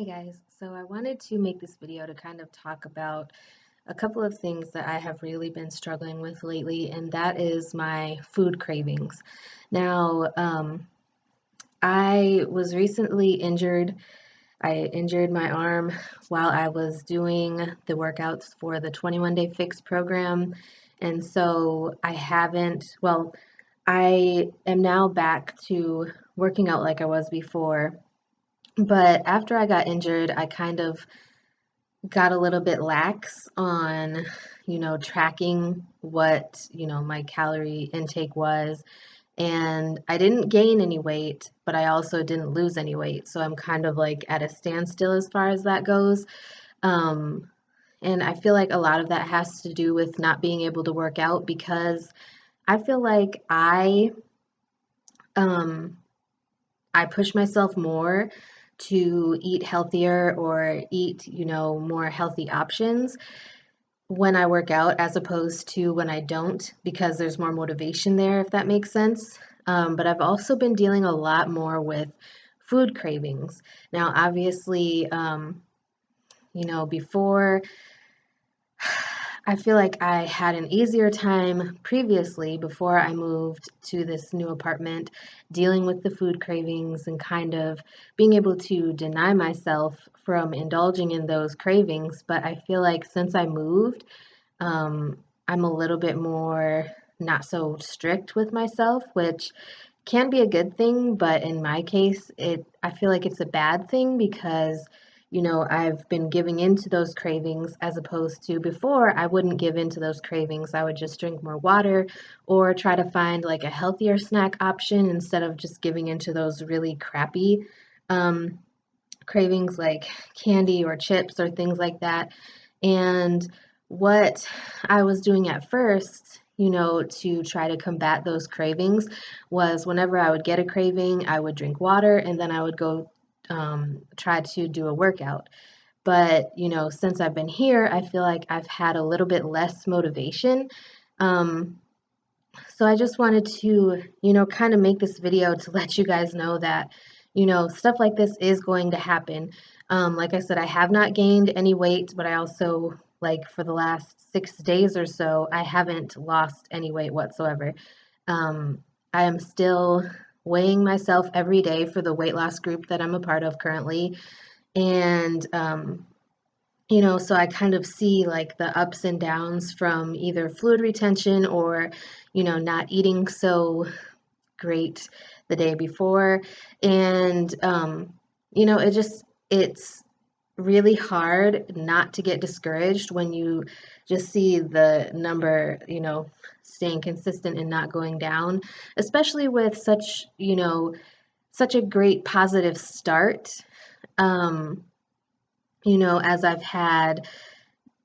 Hey guys, so I wanted to make this video to kind of talk about a couple of things that I have really been struggling with lately, and that is my food cravings. Now, I was recently injured. I injured my arm while I was doing the workouts for the 21 Day Fix program, and so I am now back to working out like I was before. But after I got injured, I kind of got a little bit lax on, tracking what, my calorie intake was. And I didn't gain any weight, but I also didn't lose any weight. So I'm kind of like at a standstill as far as that goes. Um, and I feel like a lot of that has to do with not being able to work out because I feel like um, I push myself more to eat healthier or eat, more healthy options when I work out as opposed to when I don't, because there's more motivation there, if that makes sense. But I've also been dealing a lot more with food cravings. Now, obviously, before I feel like I had an easier time previously before I moved to this new apartment dealing with the food cravings and kind of being able to deny myself from indulging in those cravings. But I feel like since I moved, I'm a little bit more not so strict with myself, which can be a good thing, but in my case, I feel like it's a bad thing because, I've been giving into those cravings as opposed to before I wouldn't give into those cravings. I would just drink more water or try to find like a healthier snack option instead of just giving into those really crappy um, cravings like candy or chips or things like that. And what I was doing at first, to try to combat those cravings was whenever I would get a craving, I would drink water and then I would go try to do a workout. But, since I've been here, I feel like I've had a little bit less motivation. Um, so I just wanted to, kind of make this video to let you guys know that, stuff like this is going to happen. Like I said, I have not gained any weight, but I also, like for the last 6 days or so, I haven't lost any weight whatsoever. Um, I am still weighing myself every day for the weight loss group that I'm a part of currently. And so I kind of see like the ups and downs from either fluid retention or, not eating so great the day before. And, it's really hard not to get discouraged when you just see the number, staying consistent and not going down, especially with such a great positive start. Um, as I've had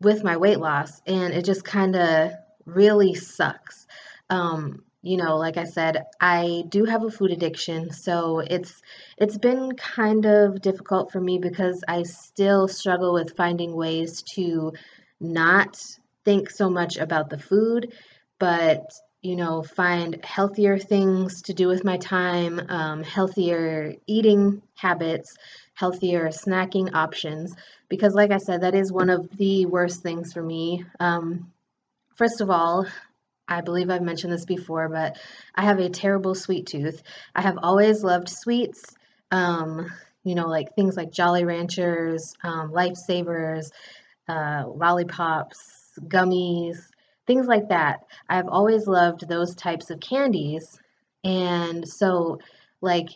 with my weight loss, and it just kind of really sucks. Like I said, I do have a food addiction, so it's been kind of difficult for me because I still struggle with finding ways to not think so much about the food, but find healthier things to do with my time, healthier eating habits, healthier snacking options because, like I said, that is one of the worst things for me. First of all, I believe I've mentioned this before, but I have a terrible sweet tooth. I have always loved sweets, like things like Jolly Ranchers, Lifesavers, lollipops, gummies, things like that. I've always loved those types of candies. And so, like,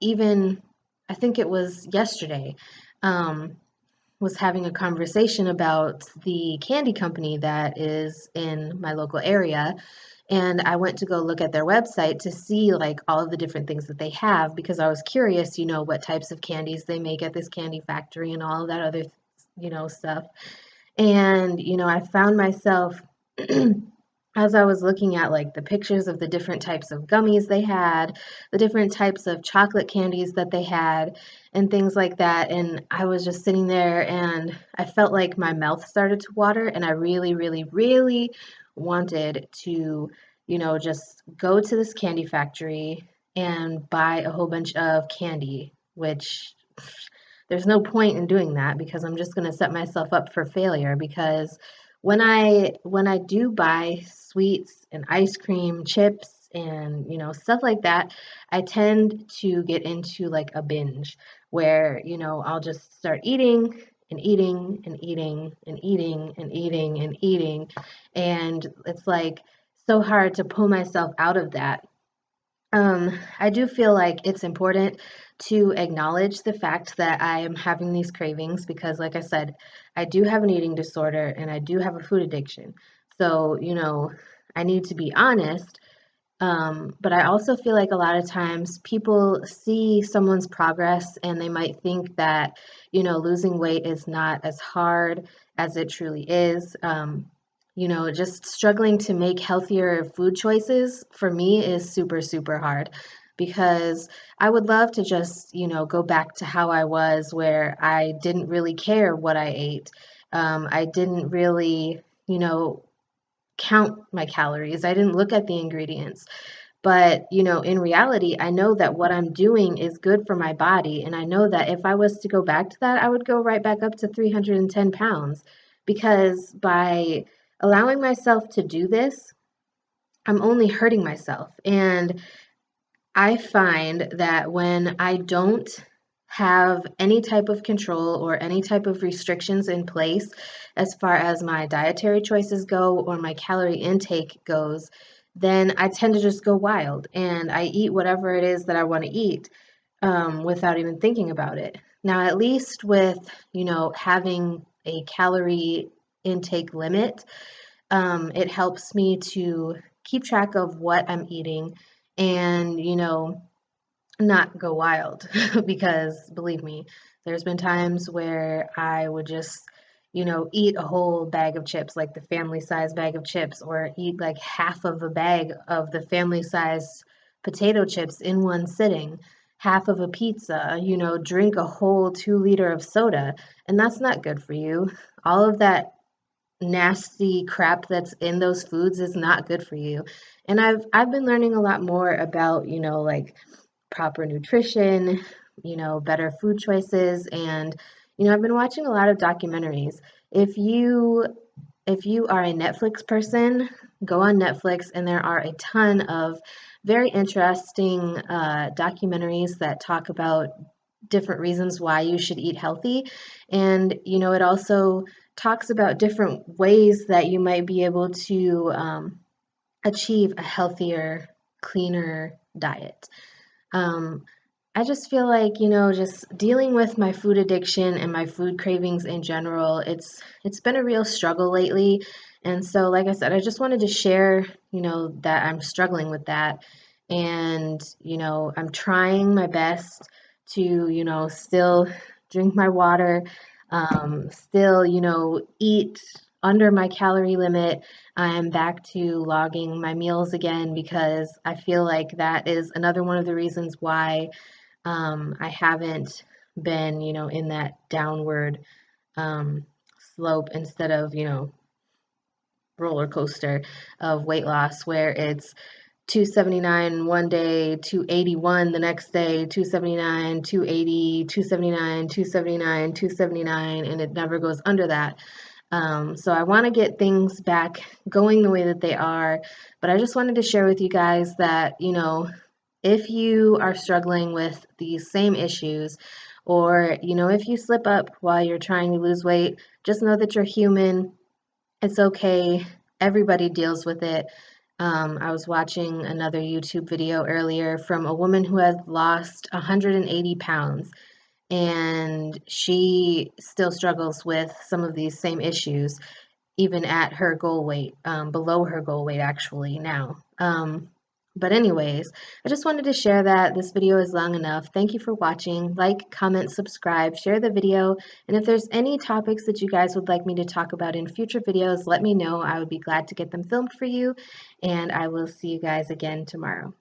even I think it was yesterday. Um, was having a conversation about the candy company that is in my local area. And I went to go look at their website to see like all of the different things that they have because I was curious, what types of candies they make at this candy factory and all of that other, stuff. And, I found myself as I was looking at like the pictures of the different types of gummies they had, the different types of chocolate candies that they had, and things like that. And I was just sitting there and I felt like my mouth started to water, and I really, really, really wanted to, just go to this candy factory and buy a whole bunch of candy, which there's no point in doing that because I'm just going to set myself up for failure. Because when I do buy sweets and ice cream, chips, and stuff like that, I tend to get into like a binge where I'll just start eating and eating and eating and eating and eating and eating, and it's like so hard to pull myself out of that. I do feel like it's important to acknowledge the fact that I am having these cravings because, like I said, I do have an eating disorder and I do have a food addiction. So, I need to be honest, but I also feel like a lot of times people see someone's progress and they might think that, losing weight is not as hard as it truly is. Just struggling to make healthier food choices for me is super, super hard because I would love to just, go back to how I was where I didn't really care what I ate. I didn't really, count my calories. I didn't look at the ingredients. But, in reality, I know that what I'm doing is good for my body. And I know that if I was to go back to that, I would go right back up to 310 pounds because by allowing myself to do this, I'm only hurting myself. And I find that when I don't have any type of control or any type of restrictions in place as far as my dietary choices go or my calorie intake goes, then I tend to just go wild and I eat whatever it is that I want to eat without even thinking about it. Now, at least with, having a calorie intake limit, it helps me to keep track of what I'm eating and, not go wild because believe me, there's been times where I would just, eat a whole bag of chips, like the family size bag of chips, or eat like half of a bag of the family size potato chips in one sitting, half of a pizza, drink a whole 2 liter of soda. And that's not good for you. All of that nasty crap that's in those foods is not good for you. And I've been learning a lot more about, like proper nutrition, better food choices, and I've been watching a lot of documentaries. If you if you are a Netflix person, go on Netflix and there are a ton of very interesting documentaries that talk about different reasons why you should eat healthy. And, it also talks about different ways that you might be able to achieve a healthier, cleaner diet. Um, I just feel like, just dealing with my food addiction and my food cravings in general, it's been a real struggle lately. And so, like I said, I just wanted to share, that I'm struggling with that. And, I'm trying my best to, still drink my water, still, eat under my calorie limit. I'm back to logging my meals again because I feel like that is another one of the reasons why I haven't been, in that downward um, slope instead of, roller coaster of weight loss where it's 279 one day, 281 the next day, 279, 280, 279, 279, 279, and it never goes under that. So I want to get things back going the way that they are, but I just wanted to share with you guys that, if you are struggling with these same issues, or, if you slip up while you're trying to lose weight, just know that you're human. It's okay. Everybody deals with it. I was watching another YouTube video earlier from a woman who has lost 180 pounds and she still struggles with some of these same issues even at her goal weight, below her goal weight actually now. But anyways, I just wanted to share that. This video is long enough. Thank you for watching. Like, comment, subscribe, share the video. And if there's any topics that you guys would like me to talk about in future videos, let me know. I would be glad to get them filmed for you. And I will see you guys again tomorrow.